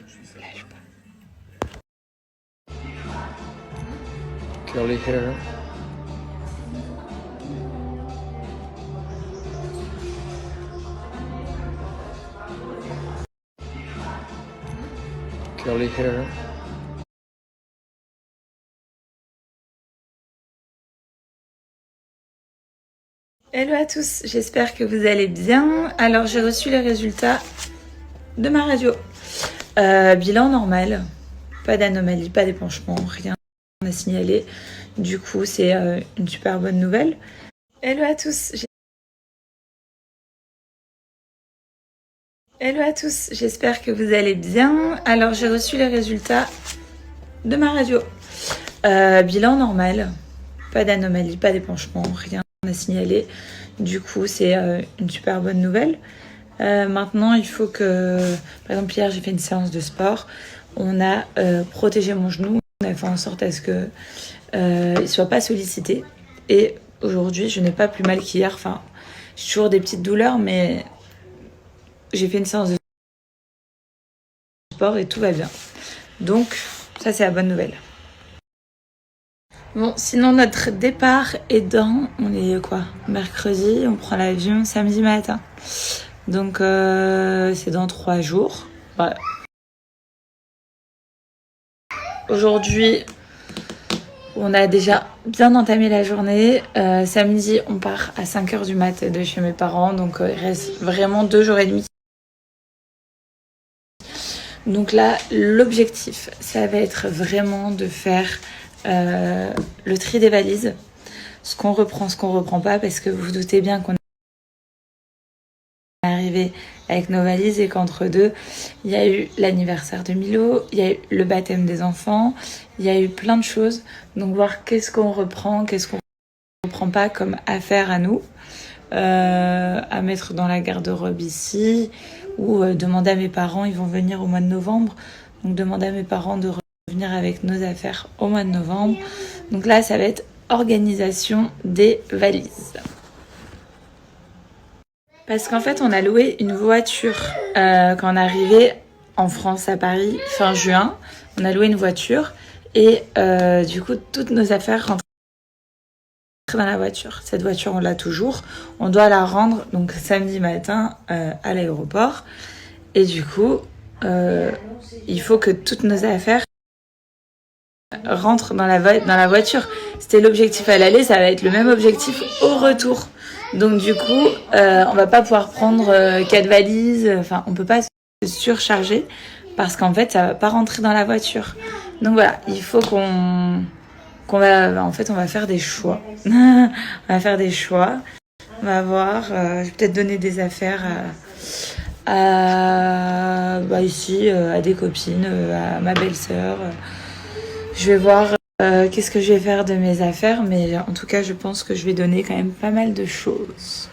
Lâche pas. Curly hair. Curly hair. Hello à tous, j'espère que vous allez bien. Alors j'ai reçu les résultats de ma radio. Bilan normal, pas d'anomalie, pas d'épanchement, rien à signaler. Du coup c'est une super bonne nouvelle. Hello à tous. Hello à tous, j'espère que vous allez bien. Alors j'ai reçu les résultats de ma radio. Bilan normal, pas d'anomalie, pas d'épanchement, rien à signaler. Du coup c'est une super bonne nouvelle. Maintenant il faut que, par exemple hier j'ai fait une séance de sport, on a protégé mon genou, on a fait en sorte à ce que il soit pas sollicité. Et aujourd'hui je n'ai pas plus mal qu'hier, enfin j'ai toujours des petites douleurs mais j'ai fait une séance de sport et tout va bien. Donc ça c'est la bonne nouvelle. Bon, sinon notre départ est on est quoi, mercredi, on prend l'avion samedi matin. Donc c'est dans 3 jours. Ouais. Aujourd'hui, on a déjà bien entamé la journée. Samedi, on part à 5h du mat de chez mes parents. Donc il reste vraiment 2 jours et demi. Donc là, l'objectif, ça va être vraiment de faire le tri des valises. Ce qu'on reprend pas, parce que vous vous doutez bien qu'on est arrivé avec nos valises et qu'entre deux, il y a eu l'anniversaire de Milo, il y a eu le baptême des enfants, il y a eu plein de choses. Donc voir qu'est-ce qu'on reprend, qu'est-ce qu'on reprend pas comme affaire à nous, à mettre dans la garde-robe ici, ou demander à mes parents, ils vont venir au mois de novembre, donc demander à mes parents de revenir avec nos affaires au mois de novembre. Donc là, ça va être organisation des valises. Parce qu'en fait, on a loué une voiture quand on est arrivé en France, à Paris, fin juin. On a loué une voiture et du coup, toutes nos affaires rentrent dans la voiture. Cette voiture, on l'a toujours. On doit la rendre donc samedi matin à l'aéroport. Et du coup, il faut que toutes nos affaires rentrent dans la voiture. C'était l'objectif à l'aller, ça va être le même objectif au retour. Donc du coup, on va pas pouvoir prendre 4 valises. Enfin, on peut pas se surcharger parce qu'en fait, ça va pas rentrer dans la voiture. Donc voilà, il faut on va faire des choix. On va faire des choix. On va voir. Je vais peut-être donner des affaires ici à des copines, à ma belle-sœur. Je vais voir qu'est-ce que je vais faire de mes affaires, mais en tout cas, je pense que je vais donner quand même pas mal de choses.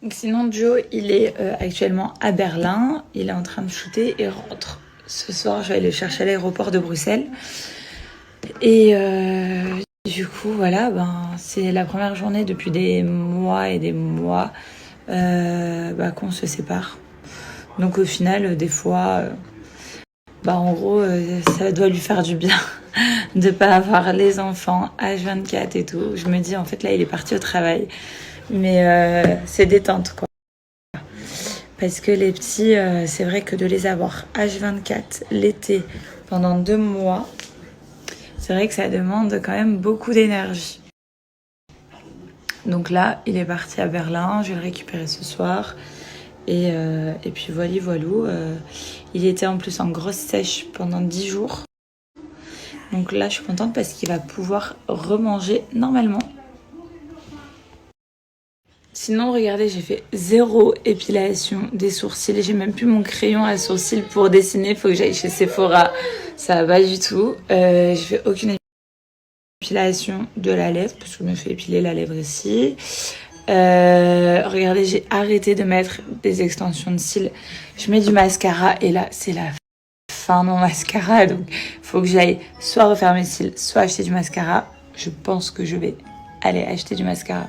Donc sinon, Joe, il est actuellement à Berlin. Il est en train de shooter et rentre. Ce soir, je vais aller le chercher à l'aéroport de Bruxelles. Et du coup, voilà, c'est la première journée depuis des mois et des mois qu'on se sépare. Donc au final, des fois... en gros, ça doit lui faire du bien de pas avoir les enfants H24 et tout. Je me dis, en fait, là, il est parti au travail. Mais c'est détente, quoi. Parce que les petits, c'est vrai que de les avoir H24 l'été pendant 2 mois, c'est vrai que ça demande quand même beaucoup d'énergie. Donc là, il est parti à Berlin. Je vais le récupérer ce soir. Et puis voilou. Il était en plus en grosse sèche pendant 10 jours. Donc là, je suis contente parce qu'il va pouvoir remanger normalement. Sinon, regardez, j'ai fait 0 épilation des sourcils. J'ai même plus mon crayon à sourcils pour dessiner. Il faut que j'aille chez Sephora. Ça va pas du tout. J'ai fait aucune épilation de la lèvre parce que je me fais épiler la lèvre ici. Regardez, j'ai arrêté de mettre des extensions de cils. Je mets du mascara et là, c'est la fin de mon mascara. Donc, il faut que j'aille soit refaire mes cils, soit acheter du mascara. Je pense que je vais aller acheter du mascara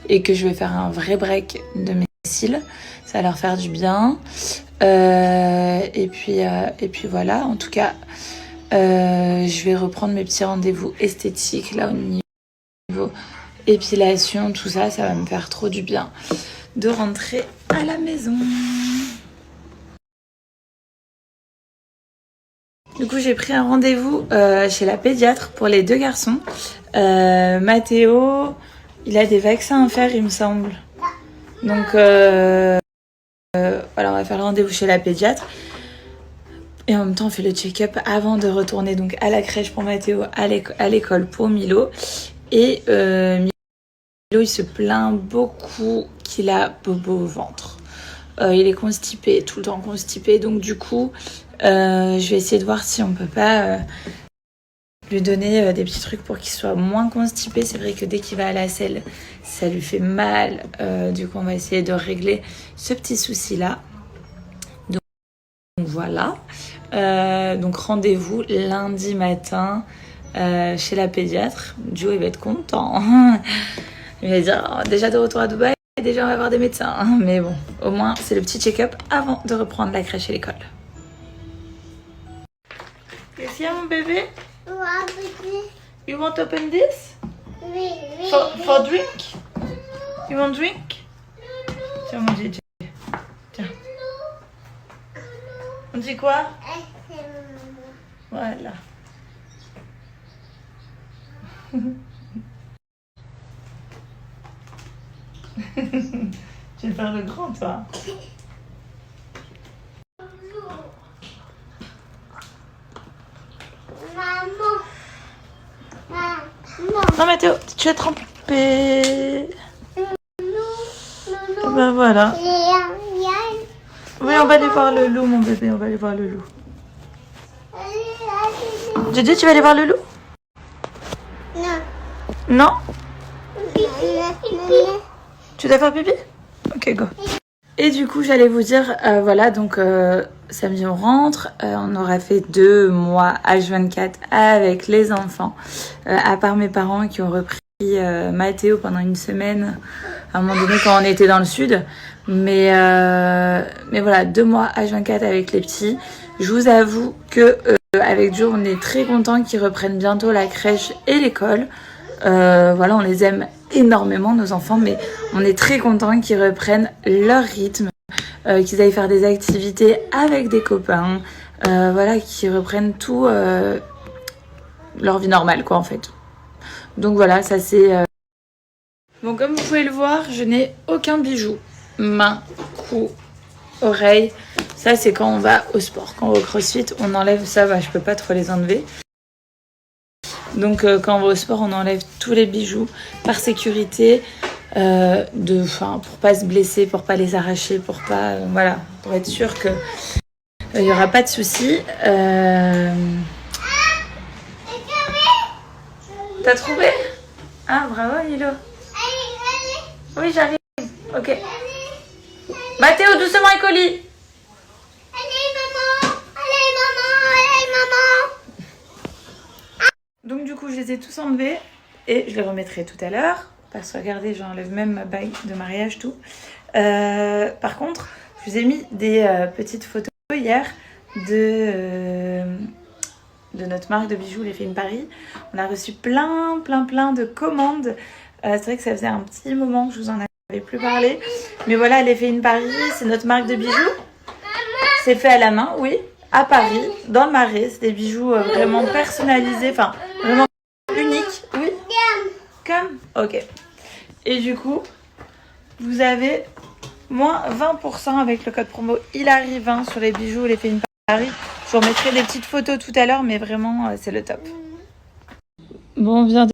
et que je vais faire un vrai break de mes cils. Ça va leur faire du bien. et puis voilà, en tout cas, je vais reprendre mes petits rendez-vous esthétiques là au niveau épilation, tout ça, ça va me faire trop du bien de rentrer à la maison. Du coup, j'ai pris un rendez-vous chez la pédiatre pour les 2 garçons. Mathéo, il a des vaccins à faire, il me semble. Donc, voilà, on va faire le rendez-vous chez la pédiatre. Et en même temps, on fait le check-up avant de retourner donc à la crèche pour Mathéo, à l'école pour Milo. Et Milo, il se plaint beaucoup qu'il a bobo au ventre. Il est constipé, tout le temps constipé. Donc du coup, je vais essayer de voir si on peut pas lui donner des petits trucs pour qu'il soit moins constipé. C'est vrai que dès qu'il va à la selle, ça lui fait mal. Du coup, on va essayer de régler ce petit souci-là. Donc voilà. Donc rendez-vous lundi matin chez la pédiatre. Joe, il va être content. Il va dire, oh, déjà de retour à Dubaï. Déjà, on va avoir des médecins, hein, mais bon, au moins, c'est le petit check-up avant de reprendre la crèche et l'école. Qu'est-ce qu'il y a, mon bébé? You want to open this? For drink? You want drink? Tiens, mon DJ. Tiens. On dit quoi? Voilà. Tu veux faire le grand, toi? Non, Mathéo, tu es trempé. Ben voilà. Oui, on va aller voir le loup, mon bébé, on va aller voir le loup. J'ai tu vas aller voir le loup? Non. Tu dois faire pipi? Ok, go. Et du coup, j'allais vous dire, voilà, donc samedi on rentre, on aura fait 2 mois H24 avec les enfants, à part mes parents qui ont repris Mathéo pendant une semaine, à un moment donné quand on était dans le sud. Mais voilà, 2 mois H24 avec les petits. Je vous avoue que avec Joe, on est très contents qu'ils reprennent bientôt la crèche et l'école. Voilà, on les aime énormément, nos enfants, mais on est très contents qu'ils reprennent leur rythme, qu'ils aillent faire des activités avec des copains, voilà, qu'ils reprennent tout leur vie normale, quoi, en fait. Donc voilà, ça c'est... Bon, comme vous pouvez le voir, je n'ai aucun bijou. Main, cou, oreille. Ça, c'est quand on va au sport. Quand on va au crossfit, on enlève ça. Bah, je peux pas trop les enlever. Donc quand on va au sport, on enlève tous les bijoux par sécurité, pour pas se blesser, pour pas les arracher, pour pas, voilà, pour être sûr que il y aura pas de soucis. T'as trouvé? Ah bravo Milo. Oui j'arrive. Ok. Mathéo, doucement et colis. Donc du coup, je les ai tous enlevés et je les remettrai tout à l'heure. Parce que regardez, j'enlève même ma bague de mariage, tout. Par contre, je vous ai mis des petites photos hier de notre marque de bijoux, les Filles Paris. On a reçu plein de commandes. C'est vrai que ça faisait un petit moment que je vous en avais plus parlé. Mais voilà, les Filles Paris, c'est notre marque de bijoux. C'est fait à la main, oui. À Paris, dans le Marais, c'est des bijoux vraiment personnalisés, enfin vraiment uniques, oui. Comme, ok. Et du coup, vous avez moins 20% avec le code promo Hilary20 sur les bijoux les Filles Paris. Je vous remettrai des petites photos tout à l'heure, mais vraiment c'est le top. Bon, on vient